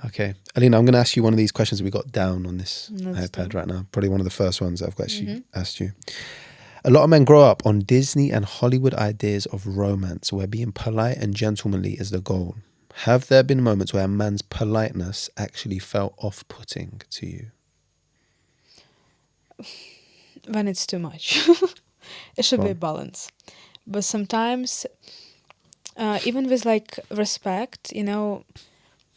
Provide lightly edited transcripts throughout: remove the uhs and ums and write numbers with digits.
Okay. Alina, I'm going to ask you one of these questions we got down on this Let's iPad do. right now. Probably one of the first ones that I've actually Mm-hmm. asked you. A lot of men grow up on Disney and Hollywood ideas of romance where being polite and gentlemanly is the goal. Have there been moments where a man's politeness actually felt off-putting to you? When it's too much. It should be a Well, balance. But sometimes, even with like respect,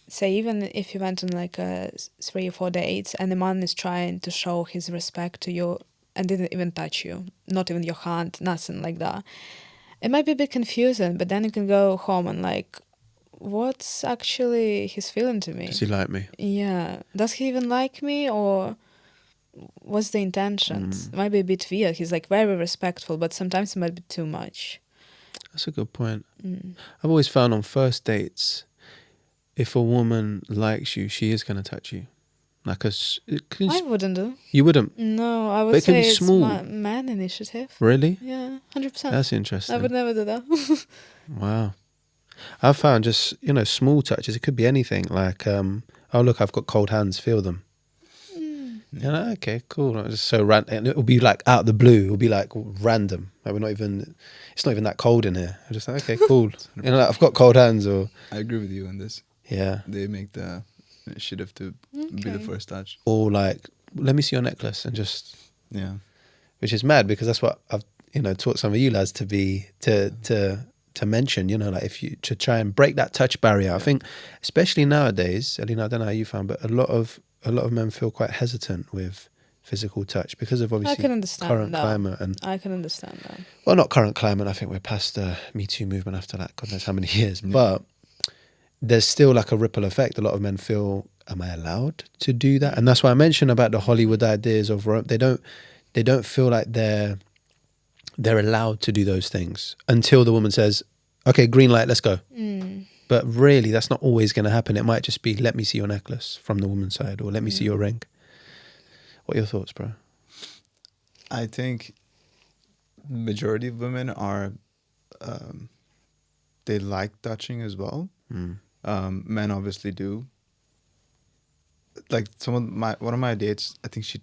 say even if you went on like 3 or 4 dates and the man is trying to show his respect to you and didn't even touch you, not even your hand, nothing like that. It might be a bit confusing, but then you can go home and like, what's actually his feeling to does me? he like me? Yeah. Does he even like me, or what's the intentions? It might be a bit weird. He's like very respectful, but sometimes it might be too much. That's a good point. Mm. I've always found on first dates, if a woman likes you, she is going to touch you. Like I wouldn't do. you wouldn't, No, I but would it can be say it's small. man initiative. Really? Yeah, 100%. That's I interesting. would never do that. Wow. I've found just, small touches. It could be anything like, oh, look, I've got cold hands, feel them. Okay, cool. Like, just so random. And it'll be like out of the blue. It'll be like random. Like it's not even that cold in here. I'm just like, okay, cool. Like, I've got cold hands or. I agree with you on this. Yeah. They make the initiative to be the Okay. first touch. Or like, let me see your necklace and just, Yeah. which is mad because that's what I've, taught some of you lads to mention, like if you to try and break that touch barrier. I think especially nowadays, Alina, I don't know how you found, but a lot of men feel quite hesitant with physical touch because of I obviously can understand current that. climate and I can understand that. well, not current climate. I think we're past the Me Too movement after that, God knows how many years. But there's still like a ripple effect. A lot of men feel, am I allowed to do that? And that's why I mentioned about the Hollywood ideas of they don't feel like they're allowed to do those things until the woman says, okay, green light, let's go. But really, that's not always going to happen. It might just be, let me see your necklace from the woman's side, or let me see your ring. What are your thoughts, bro? I think majority of women are, they like touching as well. Men obviously do. Like one of my dates, I think she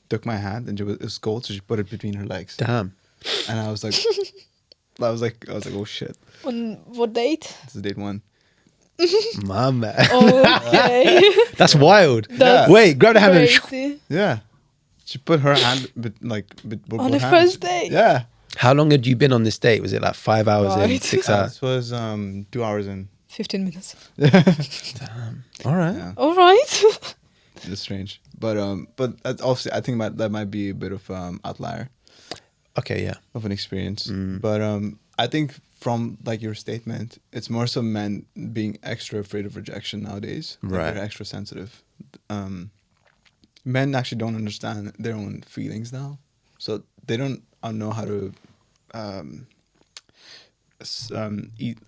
took my hand and it was cold, so she put it between her legs. Damn. And I was like, oh shit. On what date? This is date 1. My man. Okay. That's wild. That's Wait, grab the hand and crazy. Yeah. She put her hand On the first date? Yeah. How long had you been on this date? Was it like 5 hours in, Right. 6 hours? This was 2 hours in. 15 minutes. Damn. All right. Yeah. All right. It's strange. But obviously I think that might be a bit of outlier Okay, yeah. of an experience. But I think from like your statement, it's more so men being extra afraid of rejection nowadays. Like, Right. they're extra sensitive. Men actually don't understand their own feelings now, so they don't know how to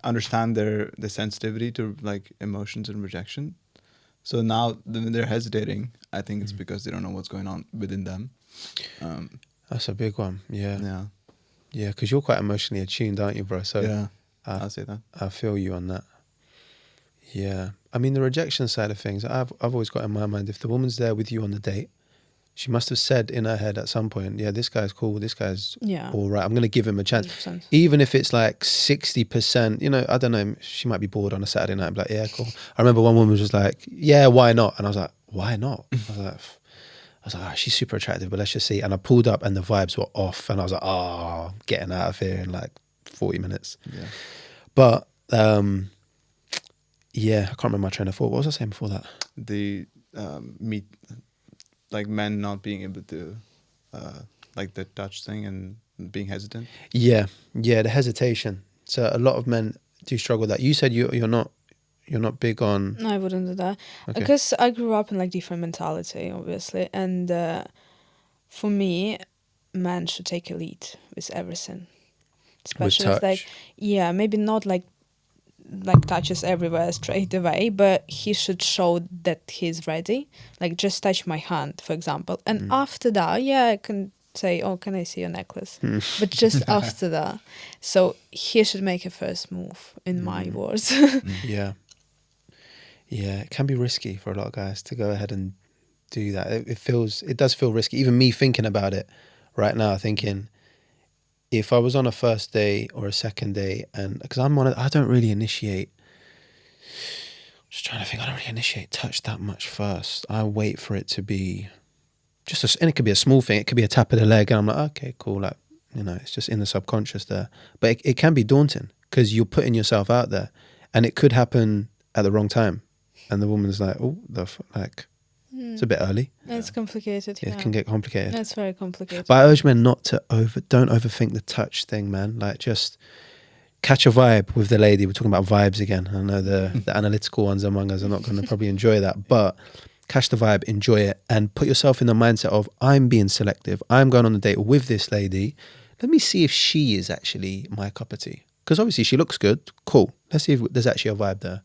understand the sensitivity to like emotions and rejection. So now when they're hesitating, I think it's because they don't know what's going on within them. That's a big one. Yeah. Yeah. Yeah, because you're quite emotionally attuned, aren't you, bro? So Yeah. I'll say that. I feel you on that. Yeah. I mean, the rejection side of things, I've always got in my mind, if the woman's there with you on the date, she must have said in her head at some point, yeah, this guy's cool, this guy's Yeah. all right, I'm going to give him a chance. 100%. Even if it's like 60%, I don't know, she might be bored on a Saturday night, like, yeah, cool. I remember one woman was just like, yeah, why not? And I was like, why not? I was like, oh, she's super attractive, but let's just see. And I pulled up and the vibes were off. And I was like, oh, getting out of here in like 40 minutes. Yeah. But, yeah, I can't remember my train of thought. What was I saying before that? The like men not being able to like the touch thing and being hesitant. Yeah, the hesitation. So a lot of men do struggle with that. You said you're not big on... No, I wouldn't do that. Okay. Because I grew up in like different mentality, obviously. And for me, men should take a lead with everything. Especially touch. like, yeah, maybe not like touches everywhere straight away, but he should show that he's ready. Like just touch my hand, for example. And after that, yeah, I can say, oh, can I see your necklace? But just after that. So he should make a first move, in my words. Yeah. Yeah, it can be risky for a lot of guys to go ahead and do that. It does feel risky. Even me thinking about it right now, thinking if I was on a first date or a second date, and because I don't really initiate. Just trying to think. I don't really initiate touch that much first. I wait for it to be and it could be a small thing. It could be a tap of the leg, and I'm like, okay, cool. Like, it's just in the subconscious there. But it can be daunting because you're putting yourself out there, and it could happen at the wrong time, and the woman's like, oh, it's a bit early. It's complicated. It can get complicated. It's very complicated. But I urge men not to don't overthink the touch thing, man. Like, just catch a vibe with the lady. We're talking about vibes again. I know the analytical ones among us are not going to probably enjoy that, but catch the vibe, enjoy it, and put yourself in the mindset of, I'm being selective. I'm going on a date with this lady. Let me see if she is actually my cup of tea. Because obviously she looks good. Cool. Let's see if there's actually a vibe there.